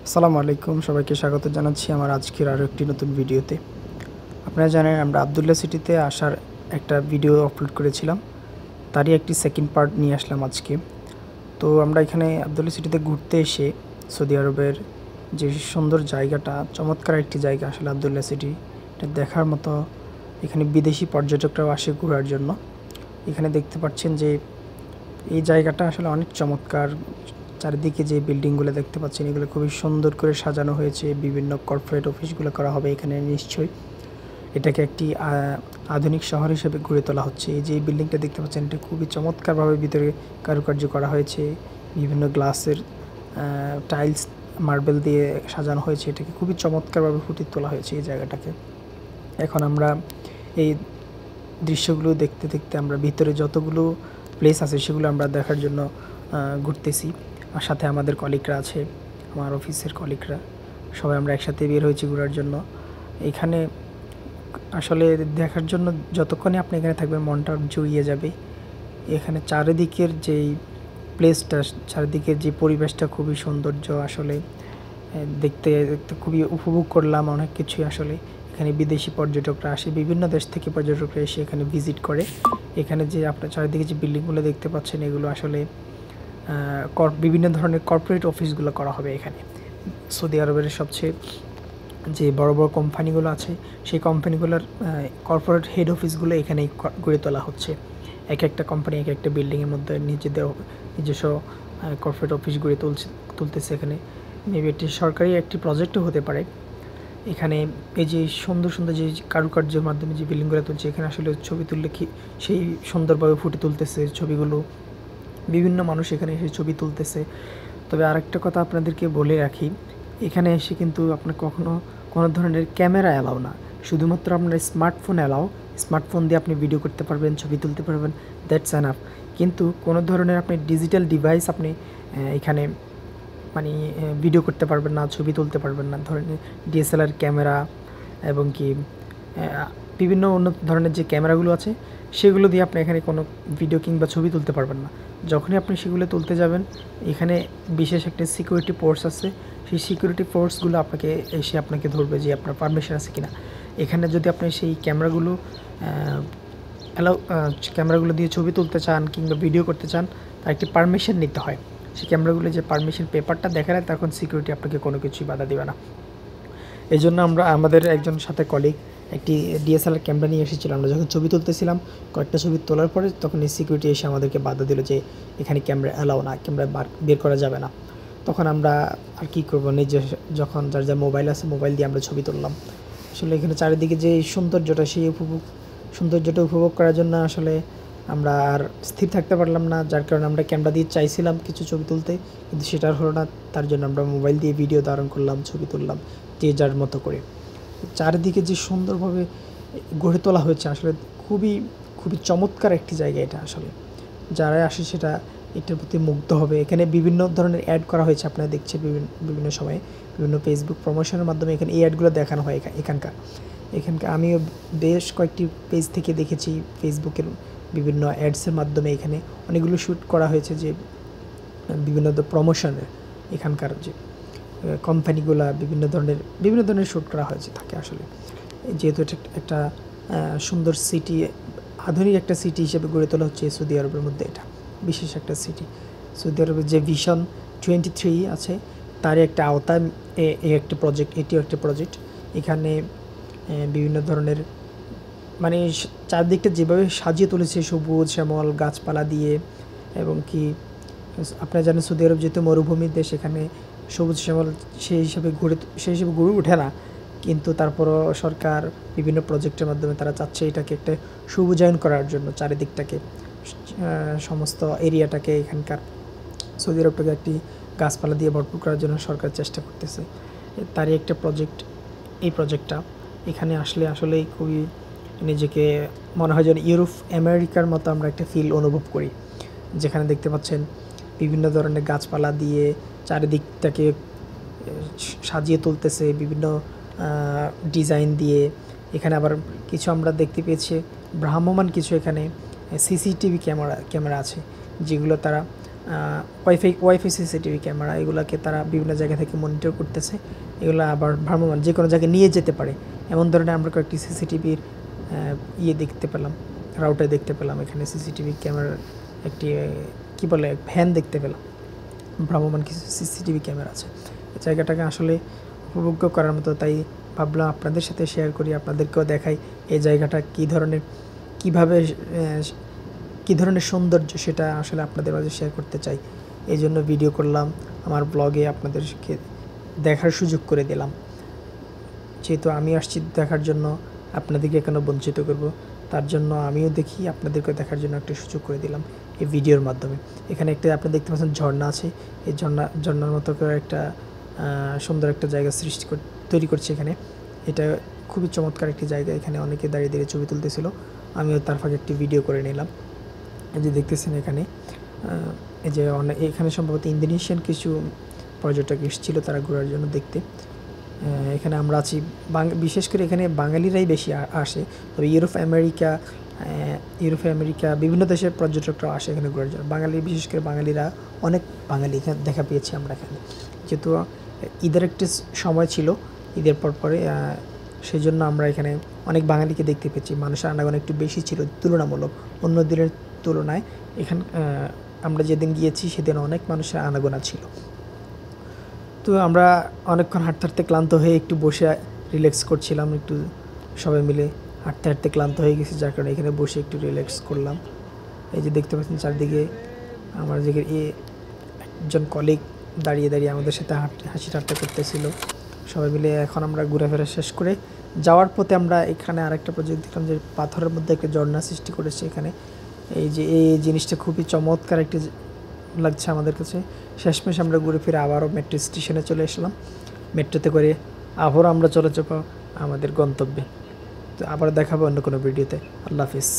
আসসালামু আলাইকুম, সবাইকে স্বাগত জানাচ্ছি আমার আজকের আরও একটি নতুন ভিডিওতে। আপনারা জানেন আমরা আবদুল্লাহ সিটিতে আসার একটা ভিডিও আপলোড করেছিলাম, তারই একটি সেকেন্ড পার্ট নিয়ে আসলাম আজকে। তো আমরা এখানে আবদুল্লাহ সিটিতে ঘুরতে এসে সৌদি আরবের যে সুন্দর জায়গাটা, চমৎকার একটি জায়গা আসলে আবদুল্লাহ সিটি, এটা দেখার মতো। এখানে বিদেশি পর্যটকরাও আসে ঘোরার জন্য। এখানে দেখতে পাচ্ছেন যে এই জায়গাটা আসলে অনেক চমৎকার। চারিদিকে যে বিল্ডিংগুলো দেখতে পাচ্ছেন এগুলো খুবই সুন্দর করে সাজানো হয়েছে। বিভিন্ন কর্পোরেট অফিসগুলো করা হবে এখানে নিশ্চয়ই। এটাকে একটি আধুনিক শহর হিসেবে গড়ে তোলা হচ্ছে। এই যে বিল্ডিংটা দেখতে পাচ্ছেন এটা খুবই চমৎকারভাবে ভিতরে কারুকার্য করা হয়েছে। বিভিন্ন গ্লাসের টাইলস, মার্বেল দিয়ে সাজানো হয়েছে। এটাকে খুবই চমৎকারভাবে ফুটিয়ে তোলা হয়েছে এই জায়গাটাকে। এখন আমরা এই দৃশ্যগুলো দেখতে দেখতে আমরা ভিতরে যতগুলো প্লেস আছে সেগুলো আমরা দেখার জন্য ঘুরতেছি। আর সাথে আমাদের কলিগরা আছে, আমার অফিসের কলিগরা, সবাই আমরা একসাথে বের হয়েছি ঘোরার জন্য। এখানে আসলে দেখার জন্য যতক্ষণে আপনি এখানে থাকবেন মনটা জুড়িয়ে যাবে। এখানে চারিদিকের যেই প্লেসটা, চারিদিকের যে পরিবেশটা খুবই সৌন্দর্য। আসলে দেখতে দেখতে খুবই উপভোগ করলাম অনেক কিছুই। আসলে এখানে বিদেশি পর্যটকরা আসে, বিভিন্ন দেশ থেকে পর্যটকরা এসে এখানে ভিজিট করে। এখানে যে আপনার চারিদিকে যে বিল্ডিংগুলো দেখতে পাচ্ছেন এগুলো আসলে বিভিন্ন ধরনের কর্পোরেট অফিসগুলো করা হবে এখানে। সৌদি আরবের সবচেয়ে যে বড় বড় কোম্পানিগুলো আছে সেই কোম্পানিগুলোর কর্পোরেট হেড অফিসগুলো এখানেই গড়ে তোলা হচ্ছে। এক একটা কোম্পানি এক একটা বিল্ডিংয়ের মধ্যে নিজস্ব কর্পোরেট অফিস গড়ে তুলতেছে এখানে। মেবি একটি সরকারি একটি প্রজেক্টও হতে পারে। এখানে এই যে সুন্দর সুন্দর যে কারুকার্যের মাধ্যমে যে বিল্ডিংগুলো তুলছে, এখানে আসলে ছবি তুললে কি সেই সুন্দরভাবে ফুটে তুলতেছে ছবিগুলো। বিভিন্ন মানুষ এখানে এসে ছবি তুলতেছে। তবে আরেকটা কথা আপনাদেরকে বলে রাখি, এখানে এসে কিন্তু আপনার কোনো ধরনের ক্যামেরা অ্যালাউ না, শুধুমাত্র আপনার স্মার্টফোন অ্যালাউ। স্মার্টফোন দিয়ে আপনি ভিডিও করতে পারবেন, ছবি তুলতে পারবেন, দ্যাটস এনাফ। কিন্তু কোনো ধরনের আপনি ডিজিটাল ডিভাইস আপনি এখানে মানে ভিডিও করতে পারবেন না, ছবি তুলতে পারবেন না। ধরেন ডিএসএলআর ক্যামেরা এবং কি বিভিন্ন অন্য ধরনের যে ক্যামেরাগুলো আছে সেগুলো দিয়ে আপনি এখানে কোনো ভিডিও কিংবা ছবি তুলতে পারবেন না। যখনই আপনি সেগুলো তুলতে যাবেন, এখানে বিশেষ একটা সিকিউরিটি ফোর্স আছে, সেই সিকিউরিটি ফোর্সগুলো আপনাকে ধরবে যে আপনার পারমিশন আছে কিনা। এখানে যদি আপনি সেই ক্যামেরাগুলো দিয়ে ছবি তুলতে চান কিংবা ভিডিও করতে চান, তার একটি পারমিশন নিতে হয়। সেই ক্যামেরাগুলো যে পারমিশন পেপারটা দেখালে তখন সিকিউরিটি আপনাকে কোনো কিছুই বাধা দেবে না। এই জন্য আমরা আমাদের একজন সাথে কলিগ একটি ডিএসএলআর ক্যামেরা নিয়ে এসেছিল। আমরা যখন ছবি তুলতেছিলাম, কয়েকটা ছবি তোলার পরে তখন এই সিকিউরিটি এসে আমাদেরকে বাধা দিল যে এখানে ক্যামেরা অ্যালাউ না, ক্যামেরা বের করা যাবে না। তখন আমরা আর কী করবো, যখন যার মোবাইল আছে মোবাইল দিয়ে আমরা ছবি তুললাম। আসলে এখানে চারিদিকে যে সৌন্দর্যটা, সেই সৌন্দর্যটা উপভোগ করার জন্য আসলে আমরা আর স্থির থাকতে পারলাম না। যার কারণে আমরা ক্যামেরা দিয়ে চাইছিলাম কিছু ছবি তুলতে, কিন্তু সেটা হলো না। তার জন্য আমরা মোবাইল দিয়ে ভিডিও ধারণ করলাম, ছবি তুললাম যে যার মতো করে। চারিদিকে যে সুন্দরভাবে গড়ে তোলা হয়েছে আসলে খুবই খুবই চমৎকার একটি জায়গা এটা। আসলে যারা আসে সেটা এটার প্রতি মুগ্ধ হবে। এখানে বিভিন্ন ধরনের অ্যাড করা হয়েছে, আপনারা দেখছেন বিভিন্ন সময়ে বিভিন্ন ফেসবুক প্রমোশনের মাধ্যমে এখানে এই অ্যাডগুলো দেখানো হয়। এখানকার আমিও বেশ কয়েকটি পেজ থেকে দেখেছি, ফেসবুকের বিভিন্ন অ্যাডসের মাধ্যমে এখানে অনেকগুলো শ্যুট করা হয়েছে যে বিভিন্ন প্রমোশনের। এখানকার যে কোম্পানিগুলা বিভিন্ন ধরনের শ্যুট করা হয়েছে থাকে। আসলে যেহেতু এটা একটা সুন্দর সিটি, আধুনিক একটা সিটি হিসেবে গড়ে তোলা হচ্ছে সৌদি আরবের মধ্যে, এটা বিশেষ একটা সিটি। সৌদি আরবের যে ভিশন 23 আছে তারই একটা আওতায় এটিও একটা প্রজেক্ট। এখানে বিভিন্ন ধরনের মানে চারদিকটা যেভাবে সাজিয়ে তুলেছে সবুজ শ্যামল গাছপালা দিয়ে, এবং কি আপনারা জানেন সৌদি আরব যেহেতু মরুভূমির দেশ, এখানে সবুজ শ্যামল সেই হিসাবে গড়ে ওঠে না। কিন্তু তারপরও সরকার বিভিন্ন প্রজেক্টের মাধ্যমে তারা চাচ্ছে এটাকে একটা সবুজায়ন করার জন্য, চারিদিকটাকে সমস্ত এরিয়াটাকে এখানকার সৌদি আরবটাকে একটি গাছপালা দিয়ে ভরপুর করার জন্য সরকার চেষ্টা করতেছে। তারই একটা প্রজেক্ট এই প্রজেক্টটা। এখানে আসলেই খুবই নিজেকে মনে হয় যেন ইউরোপ আমেরিকার মতো আমরা একটা ফিল অনুভব করি, যেখানে দেখতে পাচ্ছেন বিভিন্ন ধরনের গাছপালা দিয়ে চারিদিকটাকে সাজিয়ে তুলতেছে বিভিন্ন ডিজাইন দিয়ে। এখানে আবার কিছু আমরা দেখতে পেয়েছি ভ্রাম্যমান কিছু এখানে সিসিটিভি ক্যামেরা আছে, যেগুলো তারা ওয়াইফাই সিসিটিভি ক্যামেরা, এগুলোকে তারা বিভিন্ন জায়গা থেকে মনিটর করতেছে। এগুলো আবার ভ্রাম্যমাণ যে কোনো জায়গায় নিয়ে যেতে পারে, এমন ধরনের আমরা কয়েকটি সিসিটিভির দেখতে পেলাম, রাউটার দেখতে পেলাম। এখানে সিসিটিভি ক্যামেরার একটি কী বলে ভ্যান দেখতে পেলাম, ভ্রাম্যমাণ কিছু সিসিটিভি ক্যামেরা আছে। এই জায়গাটাকে আসলে উপভোগ্য করার মতো, তাই ভাবলাম আপনাদের সাথে শেয়ার করি, আপনাদেরকেও দেখাই এই জায়গাটা কী ধরনের সৌন্দর্য, সেটা আসলে আপনাদের মাঝে শেয়ার করতে চাই। এই জন্য ভিডিও করলাম, আমার ব্লগে আপনাদেরকে দেখার সুযোগ করে দিলাম। যেহেতু আমি আসছি দেখার জন্য, আপনাদেরকে কেন বঞ্চিত করব, তার জন্য আমিও দেখি, আপনাদেরকে দেখার জন্য একটা সুযোগ করে দিলাম এই ভিডিওর মাধ্যমে। এখানে একটা আপনি দেখতে পাচ্ছেন ঝর্ণা আছে, এই ঝর্ণার মতো করে একটা সুন্দর একটা জায়গা তৈরি করছে এখানে। এটা খুবই চমৎকার একটি জায়গা, এখানে অনেকে দাঁড়িয়ে দাঁড়িয়ে ছবি তুলতেছিল, আমিও তার ফাঁকে একটি ভিডিও করে নিলাম। এই যে দেখতেছেন এখানে এই যে এখানে সম্ভবত ইন্দোনেশিয়ান কিছু পর্যটক এসেছিলো তারা ঘোরার জন্য দেখতে। এখানে আমরা আছি, বিশেষ করে এখানে বাঙালিরাই বেশি আসে, তবে ইউরোপ আমেরিকা বিভিন্ন দেশের পর্যটকরা আসে এখানে ঘোরার জন্য। বিশেষ করে বাঙালিরা, অনেক বাঙালি এখানে দেখা পেয়েছি আমরা এখানে, যেহেতু ঈদের একটি সময় ছিল, ঈদের পরে সেই জন্য আমরা এখানে অনেক বাঙালিকে দেখতে পেয়েছি। মানুষের আনাগোনা একটু বেশি ছিল তুলনামূলক, অন্য দিনের তুলনায় এখানে আমরা যেদিন গিয়েছি সেদিন অনেক মানুষের আনাগোনা ছিল। তো আমরা অনেকক্ষণ হাঁটতে হাঁটতে ক্লান্ত হয়ে একটু বসে রিল্যাক্স করছিলাম, একটু সবাই মিলে হাঁটতে হাঁটতে ক্লান্ত হয়ে গেছি, যার কারণে এখানে বসে একটু রিল্যাক্স করলাম। এই যে দেখতে পাচ্ছেন চারদিকে আমার যে একজন কলিগ দাঁড়িয়ে দাঁড়িয়ে আমাদের সাথে হাসি ঠাট্টা করতেছিল সবাই মিলে। এখন আমরা ঘোরাফেরা শেষ করে যাওয়ার পথে আমরা এখানে আরেকটা প্রজেক্ট দেখলাম যে পাথরের মধ্যে একটা ঝর্ণা সৃষ্টি করেছে এখানে। এই জিনিসটা খুবই চমৎকার একটি লাগছে আমাদের কাছে। শেষমেশ আমরা ঘুরে ফিরে আবারও মেট্রো স্টেশনে চলে আসলাম, মেট্রোতে করে আবারও আমরা চলে যাব আমাদের গন্তব্যে। তো আবার দেখাবো অন্য কোনো ভিডিওতে। আল্লাহ হাফিজ।